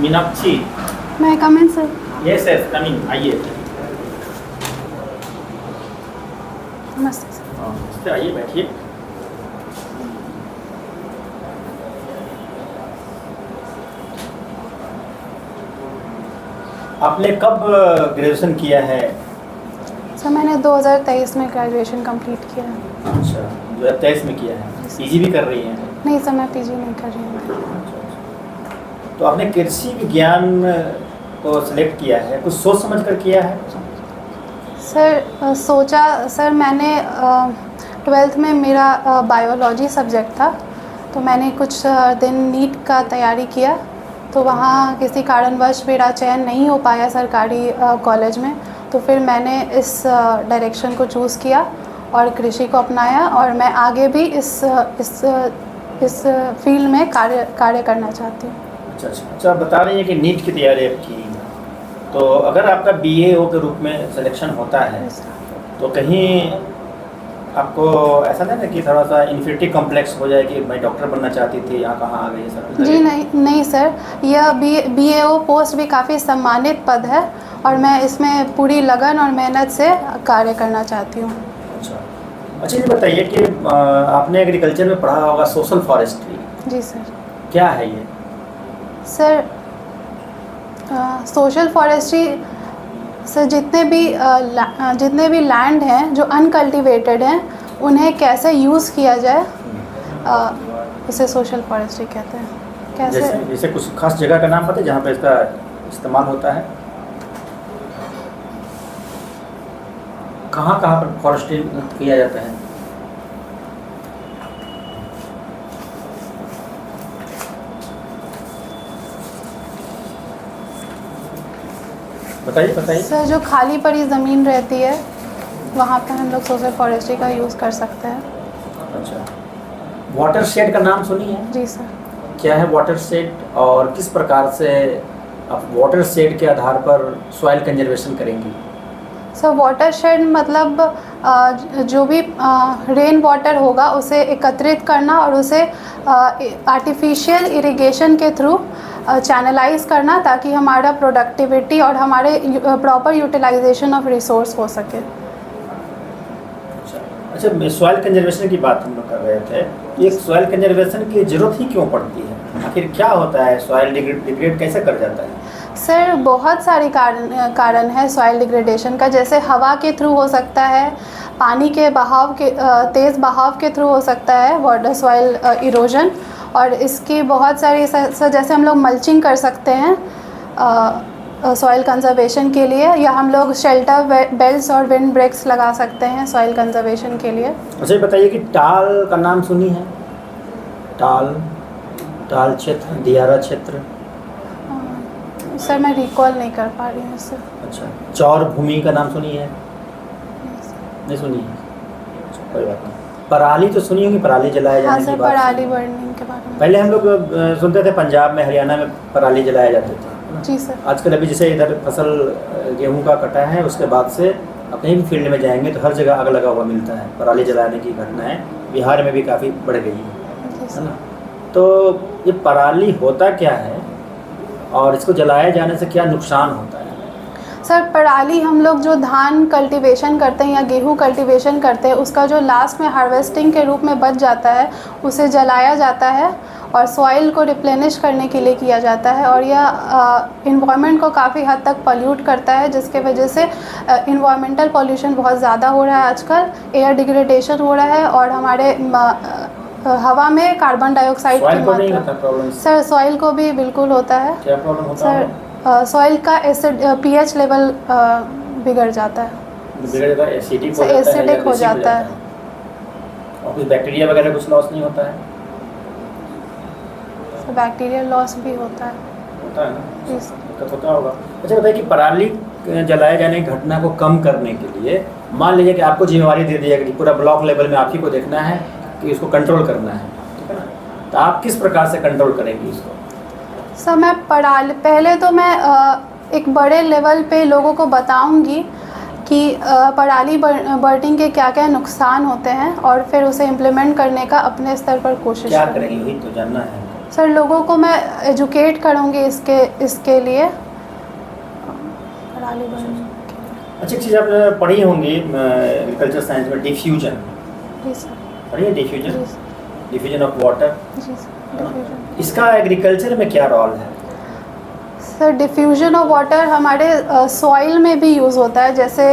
मीनाक्षी। मैं कम इन sir. Yes yes coming, आइए। नमस्ते सर। नमस्ते, आइए बैठिए। आपने कब ग्रेजुएशन किया है? सर मैंने 2023 में ग्रेजुएशन कंप्लीट किया है। अच्छा, 2023 में किया है। पीजी भी कर रही हैं? नहीं सर, मैं पीजी नहीं कर रही हूँ। तो आपने कृषि विज्ञान को सिलेक्ट किया है, कुछ सोच समझ कर किया है? सर सोचा सर, मैंने 12th में मेरा बायोलॉजी सब्जेक्ट था, तो मैंने कुछ दिन नीट का तैयारी किया, तो वहाँ किसी कारणवश मेरा चयन नहीं हो पाया सरकारी कॉलेज में। तो फिर मैंने इस डायरेक्शन को चूज़ किया और कृषि को अपनाया, और मैं आगे भी इस फील्ड में कार्य करना चाहती हूँ। अच्छा, बता रही हैं कि नीट की तैयारी आप की, तो अगर आपका बीएओ के रूप में सिलेक्शन होता है तो कहीं आपको ऐसा नहीं ना कि थोड़ा सा इन्फिनिटी कॉम्प्लेक्स हो जाए कि मैं डॉक्टर बनना चाहती थी, यहाँ कहाँ आ गई सब? जी नहीं सर, यह बीएओ पोस्ट भी काफ़ी सम्मानित पद है, और मैं इसमें पूरी लगन और मेहनत से कार्य करना चाहती हूँ। अच्छा, ये बताइए कि आपने एग्रीकल्चर में पढ़ा होगा सोशल फॉरेस्ट्री। जी सर। क्या है ये? सर सोशल फॉरेस्ट्री सर जितने भी लैंड हैं जो अनकल्टिवेटेड हैं, उन्हें कैसे यूज़ किया जाए, उसे सोशल फॉरेस्ट्री कहते हैं। कैसे? जैसे कुछ खास जगह का नाम पता है जहाँ पे इसका इस्तेमाल होता है? कहाँ कहाँ पर फॉरेस्ट्री किया जाता है? बताइए। सर जो खाली पड़ी ज़मीन रहती है, वहाँ पर हम लोग सोशल फॉरेस्ट्री का यूज़ कर सकते हैं। अच्छा, वाटर शेड का नाम सुनी है? जी सर। क्या है वाटर शेड, और किस प्रकार से आप वाटर शेड के आधार पर सॉइल कंजर्वेशन करेंगी? सर वाटर शेड मतलब जो भी रेन वाटर होगा उसे एकत्रित करना और उसे आर्टिफिशियल इरिगेशन के थ्रू चैनलाइज करना, ताकि हमारा प्रोडक्टिविटी और हमारे प्रॉपर यूटिलाइजेशन ऑफ रिसोर्स हो सके। अच्छा, सॉइल कंजर्वेशन की बात हम लोग कर रहे थे, तो एक सॉइल कंजर्वेशन की ज़रूरत ही क्यों पड़ती है? आखिर क्या होता है, सॉइल डिग्रेड कैसे कर जाता है? सर बहुत सारी कारण है सॉइल डिग्रेडेशन का, जैसे हवा के थ्रू हो सकता है, पानी के बहाव के तेज़ बहाव के थ्रू हो सकता है वाटर सॉइल इरोजन, और इसकी बहुत सारी जैसे हम लोग मल्चिंग कर सकते हैं सॉइल कंजर्वेशन के लिए, या हम लोग शेल्टर बेल्ट्स और विंड ब्रेक्स लगा सकते हैं सॉइल कंजर्वेशन के लिए। अच्छा, बताइए कि टाल का नाम सुनी है? टाल क्षेत्र, दियारा क्षेत्र? सर मैं रिकॉल नहीं कर पा रही हूँ सर। अच्छा, चौर भूमि का नाम सुनी है? नहीं सुनी है? कोई बात नहीं। पराली तो सुनी होगी, पराली जलाया जाने की बात? पराली बर्निंग के बारे में पहले हम लोग सुनते थे पंजाब में, हरियाणा में पराली जलाया जाते थे। जी सर। आजकल अभी जैसे इधर फसल गेहूं का कटा है, उसके बाद से आप कहीं भी फील्ड में जाएंगे तो हर जगह आग लगा हुआ मिलता है। पराली जलाने की घटनाएं बिहार में भी काफ़ी बढ़ गई है ना? तो ये पराली होता क्या है और इसको जलाए जाने से क्या नुकसान होता है? सर पराली हम लोग जो धान कल्टीवेशन करते हैं या गेहूं कल्टीवेशन करते हैं, उसका जो लास्ट में हार्वेस्टिंग के रूप में बच जाता है, उसे जलाया जाता है और सॉइल को रिप्लेनिश करने के लिए किया जाता है, और यह इन्वायरमेंट को काफ़ी हद तक पॉल्यूट करता है, जिसके वजह से इन्वायरमेंटल पॉल्यूशन बहुत ज़्यादा हो रहा है आजकल, एयर डिग्रेडेशन हो रहा है, और हमारे हवा में कार्बन डाइऑक्साइड की मात्रा। सर सॉइल को भी बिल्कुल होता है। क्या प्रॉब्लम होता है? सर सॉइल का पीएच लेवल बिगड़ जाता है, एसिडिक हो जाता है। और कुछ बैक्टीरिया वगैरह कुछ लॉस नहीं होता है? तो बैक्टीरियल लॉस भी होता है ना? दिक्कत होता होगा। अच्छा बताइए कि पराली जलाए जाने की घटना को कम करने के लिए मान लीजिए कि आपको जिम्मेवारी दे दिया कि पूरा ब्लॉक लेवल में आप ही को देखना है कि इसको कंट्रोल करना है, ठीक है ना? तो आप किस प्रकार से कंट्रोल करेंगी इसको? सर मैं पहले तो मैं एक बड़े लेवल पे लोगों को बताऊंगी कि पराली बर्निंग के क्या क्या नुकसान होते हैं, और फिर उसे इम्प्लीमेंट करने का अपने स्तर पर कोशिश क्या करेंगी तो जानना है। सर लोगों को मैं एजुकेट करूँगी इसके लिए पराली बढ़ने के लिए। अच्छा, एक चीज़ आपने पढ़ी होंगी एग्रीकल्चर साइंस में, डिफ्यूजन जी सर। पढ़ी है? डिफ्यूजन, जी सर। डिफ्यूजन ऑफ वाटर, जी सर। डिफ्यूजन। इसका एग्रीकल्चर में क्या रोल है? सर डिफ्यूजन ऑफ वाटर हमारे सॉइल में भी यूज़ होता है, जैसे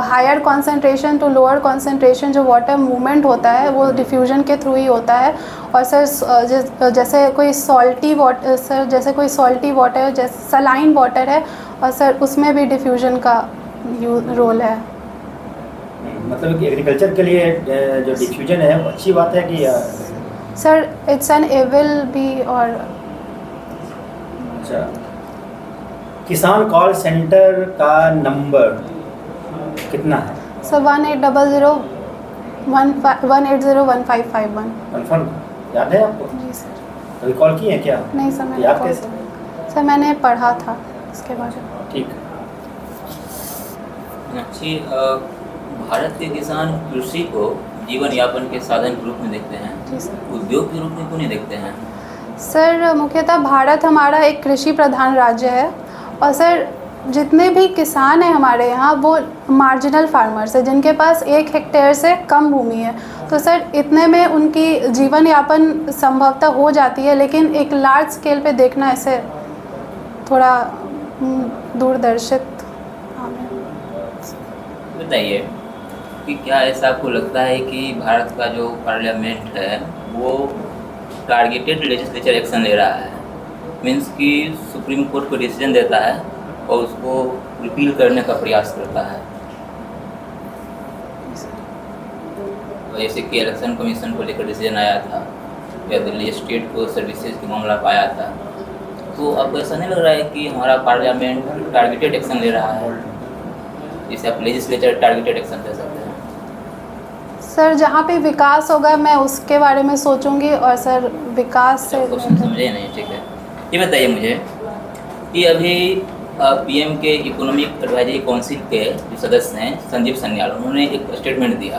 higher concentration to lower concentration जो वाटर मूवमेंट होता है वो डिफ्यूजन के थ्रू ही होता है। और सर जैसे कोई सॉल्टी वाटर, सर जैसे कोई सॉल्टी वाटर जैसे सलाइन वाटर है, और सर उसमें भी डिफ्यूजन का रोल है। मतलब कि एग्रीकल्चर के लिए जो डिफ्यूजन है वो अच्छी बात है कि सर इट्स एन एविल भी। और अच्छा, किसान कॉल सेंटर का नंबर कितना है? सर 1800-180-1551। कन्फर्म याद है आपको? जी सर। कभी कॉल किए हैं क्या? नहीं सर, मैंने याद कॉल कैसे? सर मैंने पढ़ा था इसके बारे में। ठीक। अच्छी भारत के किसान कृषि को जीवन यापन के साधन के रूप में देखते हैं, जी सर। उद्योग के रूप में क्यों नहीं देखते हैं? सर मुख्यतः भारत हमारा एक कृषि प्रधान राज्य है, और सर जितने भी किसान हैं हमारे यहाँ वो मार्जिनल फार्मर्स हैं जिनके पास 1 हेक्टेयर से कम भूमि है। तो सर इतने में उनकी जीवन यापन संभवतः हो जाती है, लेकिन एक लार्ज स्केल पे देखना ऐसे थोड़ा दूरदर्शित। बताइए कि क्या ऐसा आपको लगता है कि भारत का जो पार्लियामेंट है वो टारगेटेड लेजिस्लेचर एक्शन ले रहा है, मीन्स कि सुप्रीम कोर्ट को डिसीजन देता है और उसको रिपील करने का प्रयास करता है? जैसे कि इलेक्शन कमीशन को लेकर डिसीजन आया था, या दिल्ली स्टेट को सर्विसेज का मामला पाया था, तो आपको ऐसा नहीं लग रहा है कि हमारा पार्लियामेंट टारगेटेड एक्शन ले रहा है, जिसे आप लेजिस्लेचर टारगेटेड एक्शन कह सकते हैं? सर जहाँ पे विकास होगा मैं उसके बारे में सोचूंगी, और सर विकास से क्वेश्चन समझे नहीं, ठीक है। ये बताइए मुझे कि अभी पीएम के इकोनॉमिक एडवाइजरी काउंसिल के जो सदस्य हैं संजीव सन्याल, उन्होंने एक स्टेटमेंट दिया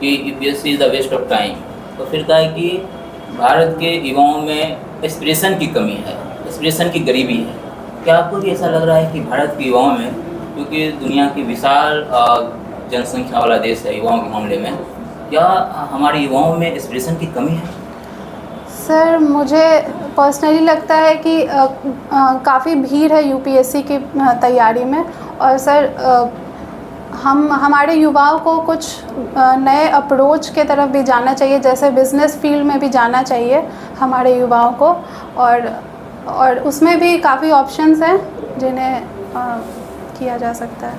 कि UPSC is the waste of time. तो फिर कहा है कि भारत के युवाओं में एस्पिरेशन की कमी है, एस्पिरेशन की गरीबी है। क्या आपको भी ऐसा लग रहा है कि भारत के युवाओं में, क्योंकि दुनिया की विशाल जनसंख्या वाला देश है युवाओं के मामले में, क्या हमारे युवाओं में एस्पिरेशन की कमी है? सर मुझे पर्सनली लगता है कि काफ़ी भीड़ है यूपीएससी की तैयारी में, और सर हमारे युवाओं को कुछ नए अप्रोच के तरफ भी जाना चाहिए, जैसे बिज़नेस फील्ड में भी जाना चाहिए हमारे युवाओं को, और उसमें भी काफ़ी ऑप्शंस हैं जिन्हें किया जा सकता है।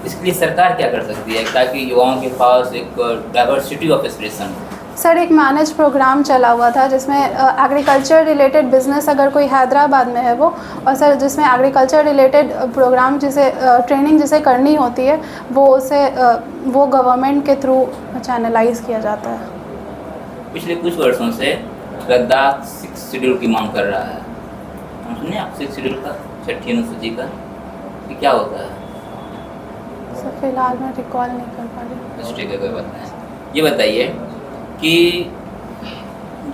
इसके लिए सरकार क्या कर सकती है ताकि युवाओं के पास एक डाइवर्सिटी ऑफ एस्पिरेशन हो? सर एक मैनेज प्रोग्राम चला हुआ था जिसमें एग्रीकल्चर रिलेटेड बिज़नेस अगर कोई हैदराबाद में है वो, और सर जिसमें एग्रीकल्चर रिलेटेड प्रोग्राम जिसे ट्रेनिंग जिसे करनी होती है वो गवर्नमेंट के थ्रू चैनलाइज किया जाता है। पिछले कुछ वर्षों से लद्दाख 6 शेड्यूल की मांग कर रहा है। हम सुने आप 6 शेड्यूल का, 6ठी अनुसूची का, कि क्या होता है? सर फिलहाल मैं रिकॉल नहीं कर पा रही। ठीक है, कोई बात नहीं। ये बताइए कि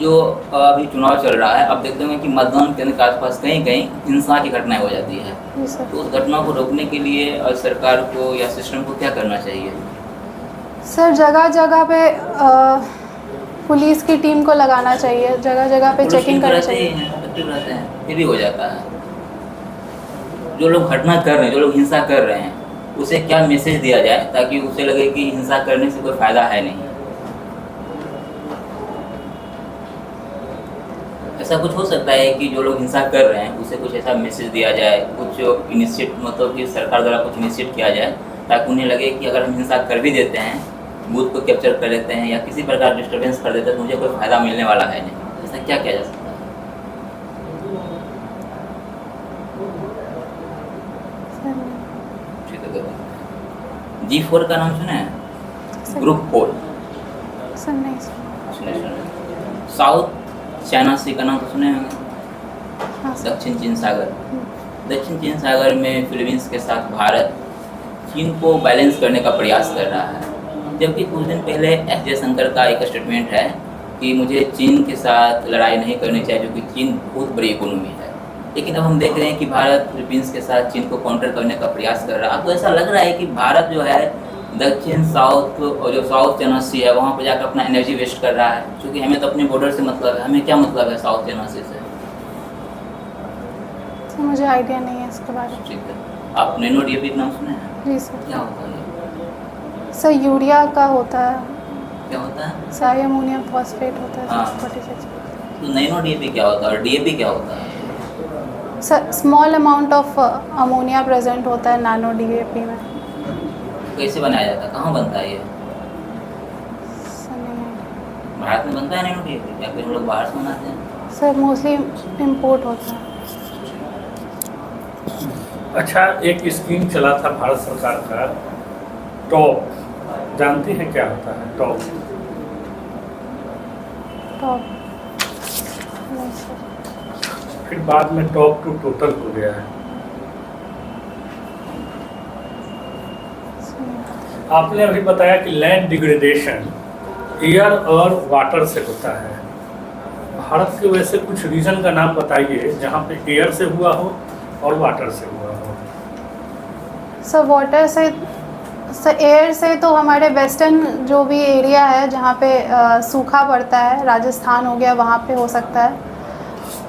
जो अभी चुनाव चल रहा है, आप देखते होंगे कि मतदान केंद्र के आसपास कहीं कहीं हिंसा की घटनाएं हो जाती है। जी सर। तो उस घटना को रोकने के लिए सरकार को या सिस्टम को क्या करना चाहिए? सर जगह जगह पे पुलिस की टीम को लगाना चाहिए, जगह जगह पे चेकिंग करनी चाहिए। एक्टिव रहते हैं, फिर भी हो जाता है। जो लोग घटना कर रहे हैं, जो लोग हिंसा कर रहे हैं, उसे क्या मैसेज दिया जाए ताकि उसे लगे कि हिंसा करने से कोई फ़ायदा है नहीं? ऐसा कुछ हो सकता है कि जो लोग हिंसा कर रहे हैं उसे कुछ ऐसा मैसेज दिया जाए, कुछ इनिशिएट मतलब कि सरकार द्वारा कुछ इनिशिएट किया जाए ताकि उन्हें लगे कि अगर हम हिंसा कर भी देते हैं, बूथ को कैप्चर कर लेते हैं या किसी प्रकार डिस्टर्बेंस कर देते हैं, तो मुझे कोई फ़ायदा मिलने वाला है नहीं। ऐसा क्या किया जा सकता है? ठीक है, G4 का नाम सुना है? ग्रुप 4 सर नहीं सुने। साउथ चाइना सी का नाम तो सुने होंगे? हाँ सर। दक्षिण चीन सागर। दक्षिण चीन सागर में फिलीपींस के साथ भारत चीन को बैलेंस करने का प्रयास कर रहा है, जबकि कुछ दिन पहले एस जयशंकर का एक स्टेटमेंट है कि मुझे चीन के साथ लड़ाई नहीं करनी चाहिए, जो कि चीन बहुत बड़ी इकोनॉमी है। लेकिन अब हम देख रहे हैं कि भारत फिलीपींस के साथ चीन को काउंटर करने का प्रयास कर रहा है। आपको ऐसा लग रहा है कि भारत जो है दक्षिण साउथ और जो साउथ चाइना सी है वहाँ पर जाकर अपना एनर्जी वेस्ट कर रहा है? क्योंकि हमें तो अपने बॉर्डर से मतलब है, हमें क्या मतलब है साउथ चाइना सी से? सर मुझे आइडिया नहीं है इसके बारे में। ठीक है, आप नैनो डीएपी का नाम सुने हैं? जी सर। क्या होता है? सर यूरिया का होता है, क्या होता है? साई अमोनियम फॉस्फेट होता है हाँ। 46। तो नैनो डीएपी क्या होता है और डीएपी क्या होता है? Sir small amount of ammonia present होता है नैनो डीएपी में। कैसे बनाया जाता है, कहाँ बनता है ये? सर नहीं, भारत में बनता है नैनो डीएपी या फिर हम लोग बाहर से बनाते हैं? सर मोस्टली इम्पोर्ट होता है। अच्छा, एक स्कीम चला था भारत सरकार का, टॉप, जानती हैं क्या होता है टॉप? टॉप नहीं सर। फिर बाद में टॉप टू टोटल हो गया है। आपने अभी बताया कि लैंड डिग्रेडेशन एयर और वाटर से होता है। भारत के वैसे कुछ रीजन का नाम बताइए जहाँ पे एयर से हुआ हो और वाटर से हुआ हो। सर वाटर से, सर एयर से तो हमारे वेस्टर्न जो भी एरिया है जहाँ पे सूखा पड़ता है, राजस्थान हो गया, वहाँ पे हो सकता है।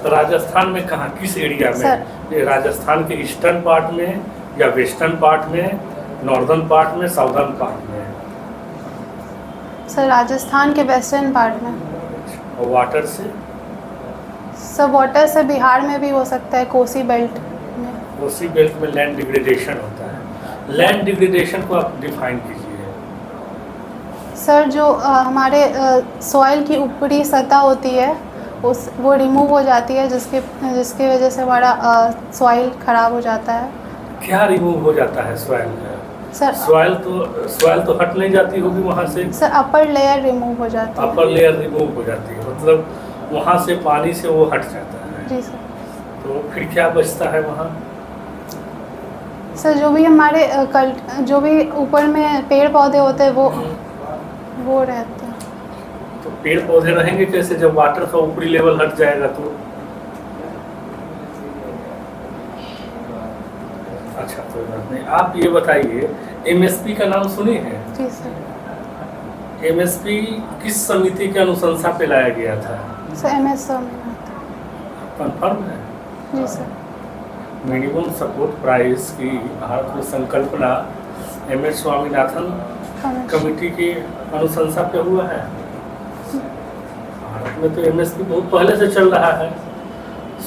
तो राजस्थान में कहाँ, किस एरिया सर। में? ये राजस्थान के ईस्टर्न पार्ट में या वेस्टर्न पार्ट में, नॉर्दर्न पार्ट में, साउदर्न पार्ट में? सर राजस्थान के वेस्टर्न पार्ट में। और वाटर से? सर वाटर से बिहार में भी हो सकता है, कोसी बेल्ट में। कोसी बेल्ट में लैंड डिग्रेडेशन होता है। लैंड डिग्रेडेशन को आप डिफाइन कीजिए। सर जो हमारे सॉइल की ऊपरी सतह होती है वो रिमूव हो जाती है, जिसकी वजह से हमारा सॉइल ख़राब हो जाता है। क्या रिमूव हो जाता है सॉइल का? सर सॉइल तो हट नहीं जाती होगी वहाँ से? सर अपर लेयर रिमूव हो जाती है। अपर लेयर रिमूव हो जाती है, मतलब वहाँ से पानी से वो हट जाता है। जी सर। तो फिर क्या बचता है वहाँ? सर जो भी हमारे जो भी ऊपर में पेड़ पौधे होते हैं वो रहते हैं। तो पेड़ पौधे रहेंगे कैसे जब वाटर का ऊपरी लेवल हट जाएगा तो? अच्छा, कोई बात नहीं। आप ये बताइए, एमएसपी का नाम सुने हैं? जी सर। एमएसपी किस समिति के अनुशंसा पे लाया गया था? सर MS में। कंफर्म है? जी सर। मिनिमम सपोर्ट प्राइस की भारत में संकल्पना MS स्वामीनाथन कमेटी की अनुशंसा पे हुआ है। भारत में तो एमएसपी बहुत पहले से चल रहा है।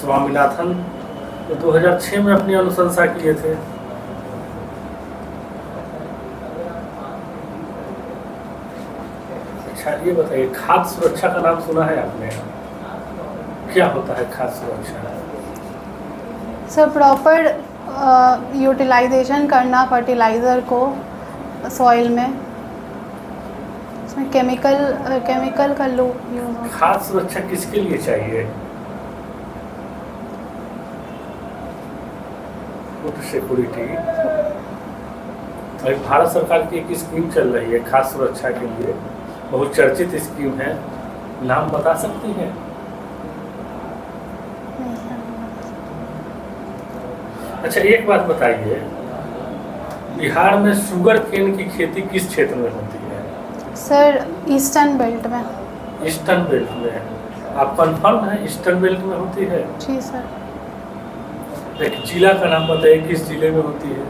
स्वामीनाथन तो 2006 में अपनी अनुशंसा किए थे। अच्छा, ये बताइए, खाद्य सुरक्षा का नाम सुना है आपने? क्या होता है खाद्य सुरक्षा? सर प्रॉपर यूटिलाइजेशन करना फर्टिलाइज़र को सॉइल में, उसमें केमिकल का यूज़ होता। खाद्य सुरक्षा किसके लिए चाहिए? Food security. अभी भारत सरकार की एक स्कीम चल रही है खाद्य सुरक्षा के लिए, बहुत चर्चित स्कीम है, नाम बता सकती हैं? अच्छा, एक बात बताइए, बिहार में शुगर केन की खेती किस क्षेत्र में होती है? सर ईस्टर्न बेल्ट में। ईस्टर्न बेल्ट में। आप कंफर्म है ईस्टर्न बेल्ट में होती है? जी सर। एक जिला का नाम बताइए, किस जिले में होती है?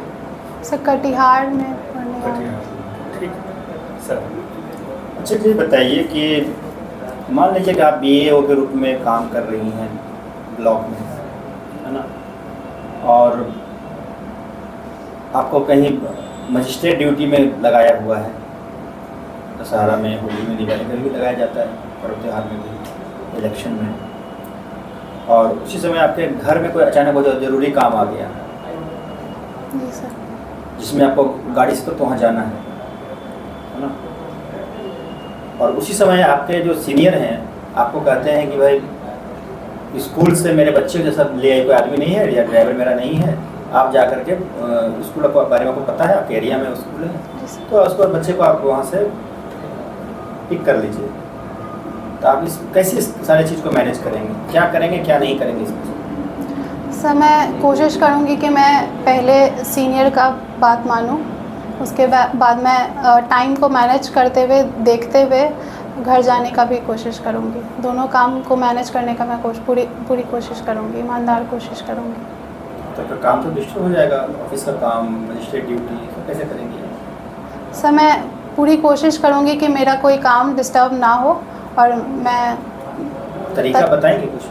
सर कटिहार में पड़ने वाला। कटिहार। ठीक है सर। अच्छा, ये बताइए कि मान लीजिए कि आप BAO के रूप में काम कर रही हैं ब्लॉक में, है ना, और आपको कहीं मजिस्ट्रेट ड्यूटी में लगाया हुआ है, दशहरा में, होली में, दिवाली में भी लगाया जाता है, पर्व त्योहार में भी, इलेक्शन में, और उसी समय आपके घर में कोई अचानक बहुत ज़रूरी काम आ गया जी सर। जिसमें आपको गाड़ी से तो वहाँ जाना है ना, और उसी समय आपके जो सीनियर हैं आपको कहते हैं कि भाई स्कूल से मेरे बच्चे के साथ ले आए कोई आदमी नहीं है या ड्राइवर मेरा नहीं है, आप जा करके स्कूल के बारे में आपको पता है, आपके एरिया में स्कूल है, तो उसको बच्चे को आप वहाँ से पिक कर लीजिए। तो आप इस कैसे इस सारी चीज़ को मैनेज करेंगे, क्या करेंगे क्या नहीं करेंगे इसमें? सर मैं कोशिश करूँगी कि मैं पहले सीनियर का बात मानूँ, उसके बाद मैं टाइम को मैनेज करते हुए देखते हुए घर जाने का भी कोशिश करूँगी। दोनों काम को मैनेज करने का मैं पूरी कोशिश करूँगी, ईमानदार कोशिश करूँगी। तो फिर काम तो डिस्टर्ब हो जाएगा, ऑफिस का काम, मजिस्ट्रेट ड्यूटी, सब कैसे करेंगे? सर मैं पूरी कोशिश करूँगी कि मेरा कोई काम डिस्टर्ब ना हो और मैं तरीका बताएंगे कुछ?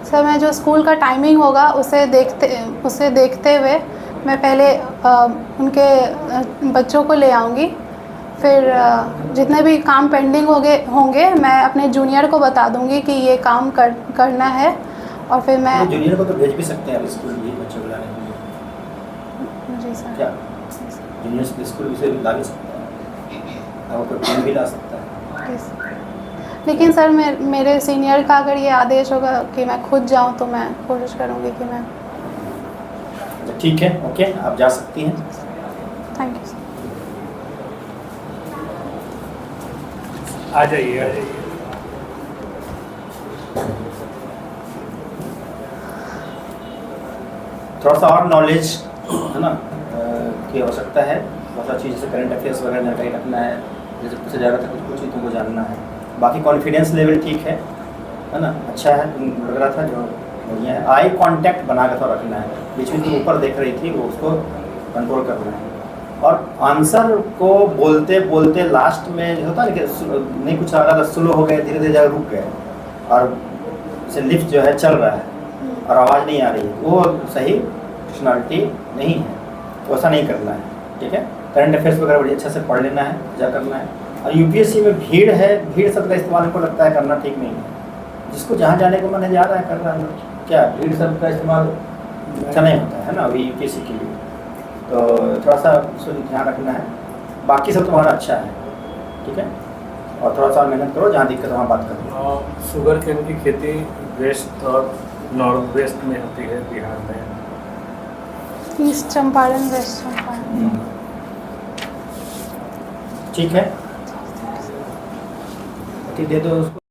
सर मैं जो स्कूल का टाइमिंग होगा उसे देखते हुए मैं पहले उनके बच्चों को ले आऊँगी, फिर जितने भी काम पेंडिंग होंगे मैं अपने जूनियर को बता दूँगी कि ये काम करना है, और फिर मैं जूनियर को तो भेज भी सकते हैं आप स्कूल भी बच्चों को लाने के लिए। जी सर। क्या जूनियर स्कूल से ला भी सकता है और कोई पेन भी ला सकता है? जी सर। लेकिन सर मेरे सीनियर का अगर ये आदेश होगा कि मैं खुद जाऊं तो मैं कोशिश करूंगी कि मैं। ठीक है, ओके, आप जा सकती हैं। Thank you sir. आ जाइए आ जाइए। थोड़ा सा और नॉलेज है ना की आवश्यकता है, बहुत सारी चीज़ जैसे करंट अफेयर्स वगैरह जानकारी रखना है, जैसे कुछ ज़्यादा तक कुछ चीज़ तुमको जानना है। बाकी कॉन्फिडेंस लेवल ठीक है ना, अच्छा है, लग रहा था जो बढ़िया है। आई कांटेक्ट बना के थोड़ा रखना है, बीच में तुम ऊपर देख रही थी वो उसको कंट्रोल करना है। और आंसर को बोलते बोलते लास्ट में जो होता है कि नहीं कुछ आ रहा था, स्लो हो गए, धीरे धीरे जाकर रुक गए और जैसे लिफ्ट जो है चल रहा है और आवाज़ नहीं आ रही है, वो सही पर्सनालिटी नहीं है, तो ऐसा नहीं करना है। ठीक है, करंट अफेयर्स वगैरह बड़ी अच्छा से पढ़ लेना है, जा करना है। और यूपीएससी में भीड़ है, भीड़ शब्द का इस्तेमाल हमको लगता है करना ठीक नहीं है। जिसको जहाँ जाने को मन है जा रहा है, कर रहा है, क्या भीड़ शब्द का इस्तेमाल अच्छा नहीं होता है ना अभी यूपीएससी के लिए, तो थोड़ा सा उसको ध्यान रखना है। बाकी सब तुम्हारा अच्छा है, ठीक है, और थोड़ा सा मेहनत करो, जहाँ दिक्कत वहाँ बात करो। शुगर केन की खेती वेस्ट और नॉर्थ वेस्ट में होती है बिहार में। East Champaran, west Champaran. ठीक है, ठीक दे दो उसको।